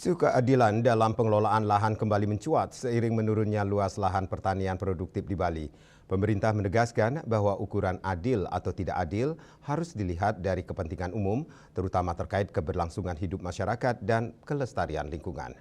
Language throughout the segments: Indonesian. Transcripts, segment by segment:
Isu keadilan dalam pengelolaan lahan kembali mencuat seiring menurunnya luas lahan pertanian produktif di Bali. Pemerintah menegaskan bahwa ukuran adil atau tidak adil harus dilihat dari kepentingan umum, terutama terkait keberlangsungan hidup masyarakat dan kelestarian lingkungan.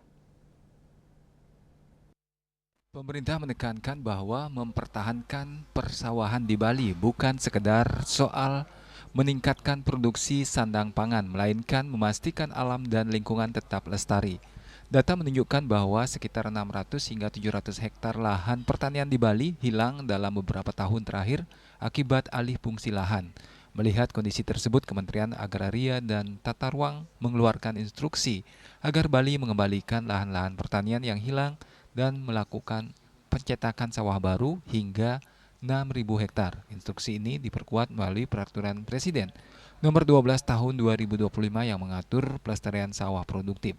Pemerintah menekankan bahwa mempertahankan persawahan di Bali bukan sekedar soal meningkatkan produksi sandang pangan, melainkan memastikan alam dan lingkungan tetap lestari. Data menunjukkan bahwa sekitar 600 hingga 700 hektar lahan pertanian di Bali hilang dalam beberapa tahun terakhir akibat alih fungsi lahan. Melihat kondisi tersebut, Kementerian Agraria dan Tata Ruang mengeluarkan instruksi agar Bali mengembalikan lahan-lahan pertanian yang hilang dan melakukan pencetakan sawah baru hingga 6.000 hektar. Instruksi ini diperkuat melalui Peraturan Presiden Nomor 12 Tahun 2025 yang mengatur pelestarian sawah produktif.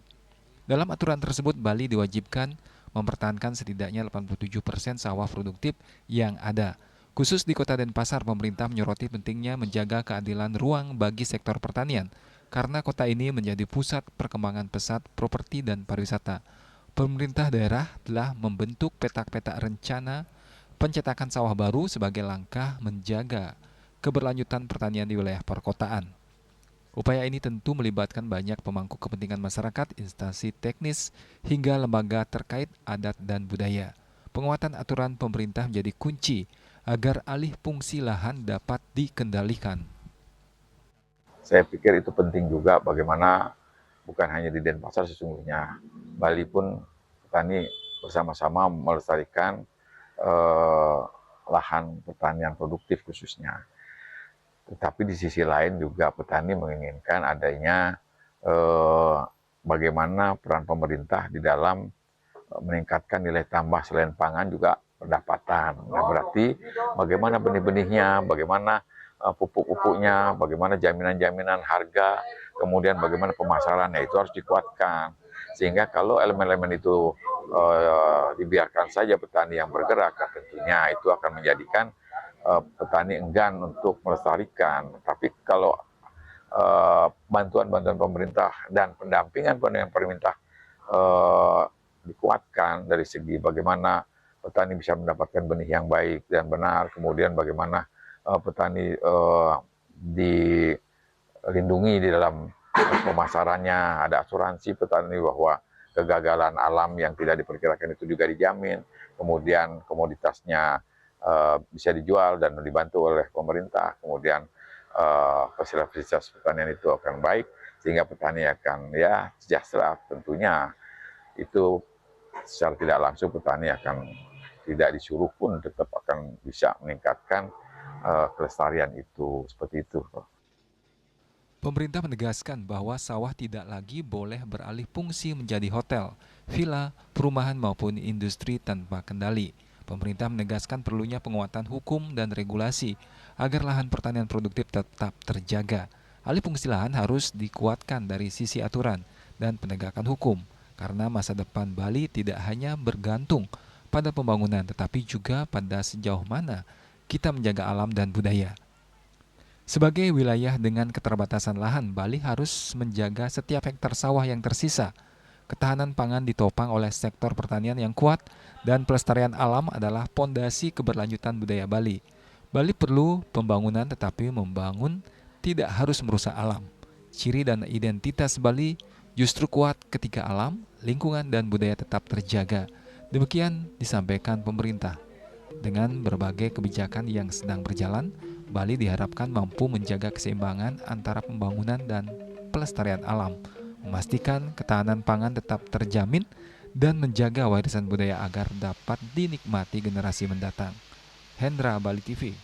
Dalam aturan tersebut, Bali diwajibkan mempertahankan setidaknya 87% sawah produktif yang ada. Khusus di Kota Denpasar, pemerintah menyoroti pentingnya menjaga keadilan ruang bagi sektor pertanian, karena kota ini menjadi pusat perkembangan pesat properti dan pariwisata. Pemerintah daerah telah membentuk petak-petak rencana pencetakan sawah baru sebagai langkah menjaga keberlanjutan pertanian di wilayah perkotaan. Upaya ini tentu melibatkan banyak pemangku kepentingan masyarakat, instansi teknis, hingga lembaga terkait adat dan budaya. Penguatan aturan pemerintah menjadi kunci agar alih fungsi lahan dapat dikendalikan. Saya pikir itu penting juga bagaimana bukan hanya di Denpasar sesungguhnya, Bali pun petani bersama-sama melestarikan lahan pertanian produktif khususnya. Tetapi di sisi lain juga petani menginginkan adanya bagaimana peran pemerintah di dalam meningkatkan nilai tambah selain pangan juga pendapatan. Nah, berarti bagaimana benih-benihnya, bagaimana pupuk-pupuknya, bagaimana jaminan-jaminan harga, kemudian bagaimana pemasarannya itu harus dikuatkan. Sehingga kalau elemen-elemen itu dibiarkan saja petani yang bergerak, tentunya itu akan menjadikan petani enggan untuk melestarikan. Tapi kalau bantuan-bantuan pemerintah dan pendampingan pemerintah dikuatkan dari segi bagaimana petani bisa mendapatkan benih yang baik dan benar, kemudian bagaimana petani dilindungi di dalam pemasarannya, ada asuransi petani bahwa kegagalan alam yang tidak diperkirakan itu juga dijamin, kemudian komoditasnya bisa dijual dan dibantu oleh pemerintah, kemudian fasilitas pertanian itu akan baik, sehingga petani akan ya sejahtera. Tentunya itu secara tidak langsung petani akan tidak disuruh pun tetap akan bisa meningkatkan kelestarian itu, seperti itu. Pemerintah menegaskan bahwa sawah tidak lagi boleh beralih fungsi menjadi hotel, villa, perumahan maupun industri tanpa kendali. Pemerintah menegaskan perlunya penguatan hukum dan regulasi agar lahan pertanian produktif tetap terjaga. Alih fungsi lahan harus dikuatkan dari sisi aturan dan penegakan hukum, karena masa depan Bali tidak hanya bergantung pada pembangunan, tetapi juga pada sejauh mana kita menjaga alam dan budaya. Sebagai wilayah dengan keterbatasan lahan, Bali harus menjaga setiap hektar sawah yang tersisa. Ketahanan pangan ditopang oleh sektor pertanian yang kuat dan pelestarian alam adalah pondasi keberlanjutan budaya Bali. Bali perlu pembangunan, tetapi membangun tidak harus merusak alam. Ciri dan identitas Bali justru kuat ketika alam, lingkungan, dan budaya tetap terjaga. Demikian disampaikan pemerintah. Dengan berbagai kebijakan yang sedang berjalan, Bali diharapkan mampu menjaga keseimbangan antara pembangunan dan pelestarian alam, memastikan ketahanan pangan tetap terjamin, dan menjaga warisan budaya agar dapat dinikmati generasi mendatang. Hendra, Bali TV.